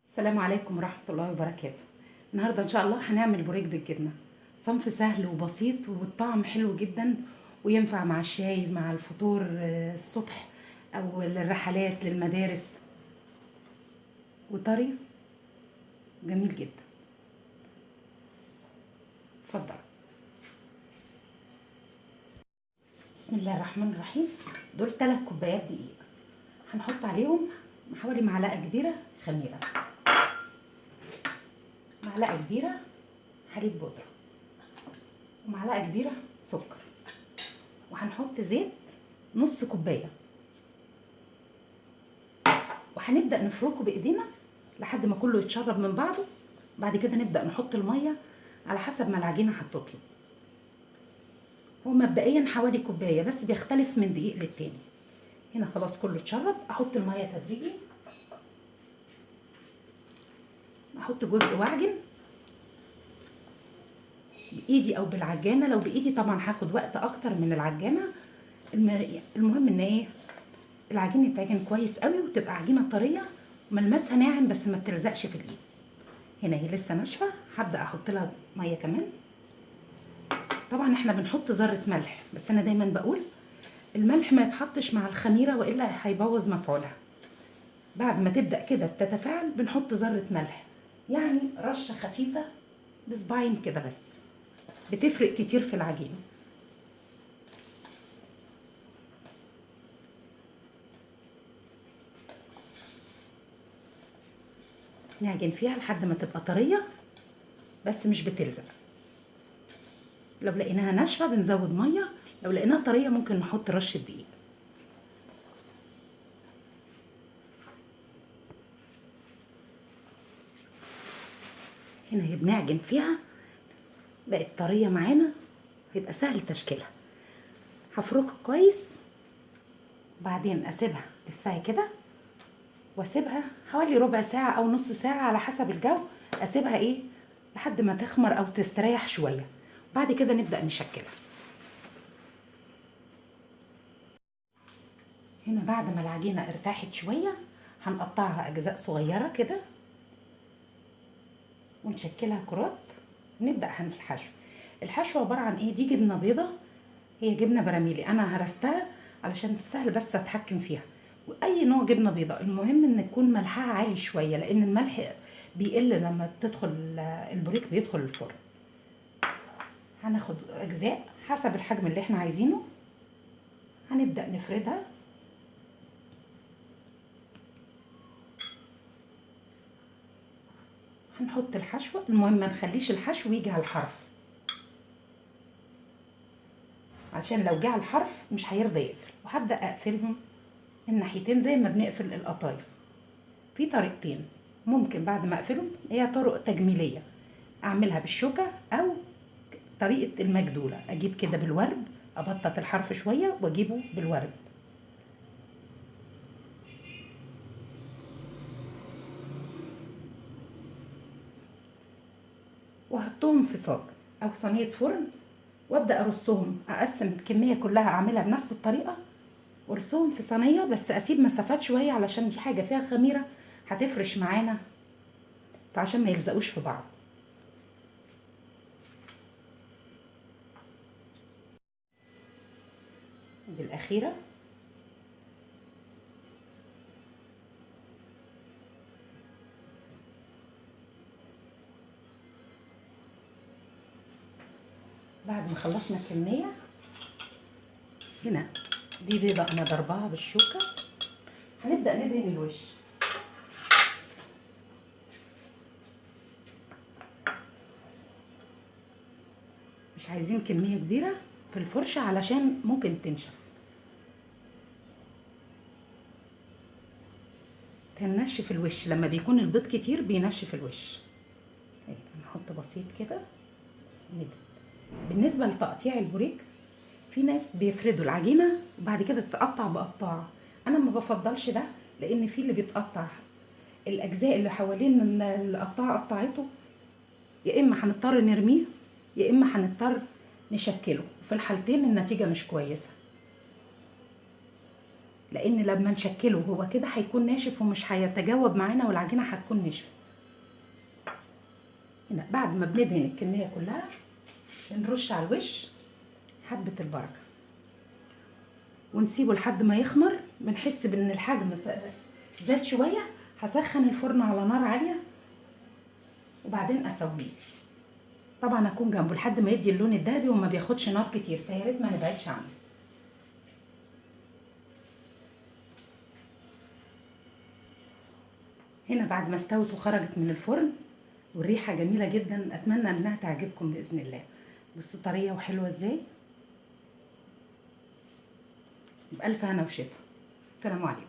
السلام عليكم ورحمة الله وبركاته. النهاردة إن شاء الله هنعمل بوريك بالجبنة. صنف سهل وبسيط والطعم حلو جدا، وينفع مع الشاي مع الفطور الصبح أو للرحلات للمدارس، وطري جميل جدا. اتفضل. بسم الله الرحمن الرحيم. دول 3 كوبايات دقيق، هنحط عليهم حوالي معلقة كبيرة خميرة، معلقة كبيرة حليب بودرة، ومعلقة كبيرة سكر، وهنحط زيت نص كوباية، وهنبدأ نفركه بإيدينا لحد ما كله يتشرب من بعضه. بعد كده نبدأ نحط المية على حسب ما العجينة هتطلب. هو مبدئيا حوالي كوباية، بس بيختلف من دقيق للتاني. هنا خلاص كله اتشرب، احط المية تدريجي، احط جزء واعجن بايدي او بالعجانة. لو بايدي طبعا هاخد وقت اكتر من العجانة. المهم ان ايه، العجينة يتعجن كويس قوي وتبقى عجينة طرية وملمسها ناعم بس ما بتلزقش في الايد. هنا هي لسه ناشفة، هبدأ احط لها مية كمان. طبعا احنا بنحط ذرة ملح، بس انا دايما بقول الملح ما يتحطش مع الخميرة والا هيبوظ مفعولها. بعد ما تبدأ كده بتتفاعل بنحط ذرة ملح، يعني رشة خفيفة بصباعين كده بس، بتفرق كتير في العجينة. نعجن فيها لحد ما تبقى طرية بس مش بتلزق. لو لقيناها ناشفة بنزود مية، لو لقيناها طرية ممكن نحط رشة دقيق. هنا هي بنعجن فيها بقت طرية معانا، هيبقى سهل تشكيلها. هفركها كويس، بعدين اسيبها لفها كده واسيبها حوالي ربع ساعة او نص ساعة على حسب الجو. اسيبها ايه لحد ما تخمر او تستريح شوية، بعد كده نبدأ نشكلها. هنا بعد ما العجينة ارتاحت شوية هنقطعها اجزاء صغيرة كده ونشكلها كرات. نبدأ عن الحشو. الحشو عبارة عن ايه، دي جبنة بيضة، هي جبنة براميلي انا هرستها علشان سهل بس اتحكم فيها. واي نوع جبنة بيضة، المهم ان يكون ملحها عالي شوية لان الملح بيقل لما تدخل البوريك بيدخل الفرن. هناخد اجزاء حسب الحجم اللي احنا عايزينه، هنبدأ نفردها. هنحط الحشوة، المهم ما نخليش الحشو يجي على الحرف، عشان لو جه على الحرف مش هيرضى يقفل. وهبدأ اقفلهم من ناحيتين زي ما بنقفل القطايف. في طريقتين ممكن بعد ما اقفلهم، هي طرق تجميلية، اعملها بالشوكة او طريقة المجدولة، اجيب كده بالورب ابطط الحرف شوية واجيبه بالورب. واحطهم في صاج او صينية فرن وابدا ارصهم، اقسم الكمية كلها اعملها بنفس الطريقة وارصهم في صينية، بس اسيب مسافات شوية علشان دي حاجة فيها خميرة هتفرش معانا، فعشان ما يلزقوش في بعض. دي الاخيرة. بعد ما خلصنا الكمية، هنا دي بيضة انا ضربها بالشوكة، هنبدأ ندهن الوش. مش عايزين كمية كبيرة في الفرشة علشان ممكن تنشف، تنشف الوش. لما بيكون البيض كتير بينشف الوش. هنحط بسيط كده. بالنسبة لتقطيع البوريك، في ناس بيفردوا العجينة وبعد كده تتقطع بقطاعة، انا ما بفضلش ده، لان في اللي بيتقطع الاجزاء اللي حوالين القطاعة قطعته، يا اما هنضطر نرميه يا اما هنضطر نشكله. في الحالتين النتيجة مش كويسة، لان لما نشكله هو كده هيكون ناشف ومش هيتجاوب معانا والعجينة هتكون ناشفة. هنا بعد ما بندهن الكميه كلها بنرش على الوش حبه البركه ونسيبه لحد ما يخمر. بنحس بان الحجم زاد شويه، هسخن الفرن على نار عاليه وبعدين اسويه. طبعا اكون جنبه لحد ما يدي اللون الذهبي وما بياخدش نار كتير، فيا ريت ما نبعدش عنه. هنا بعد ما استوت وخرجت من الفرن والريحه جميله جدا، اتمنى انها تعجبكم باذن الله. بصوا طريه وحلوه ازاي. بألف هنا وشفا. السلام عليكم.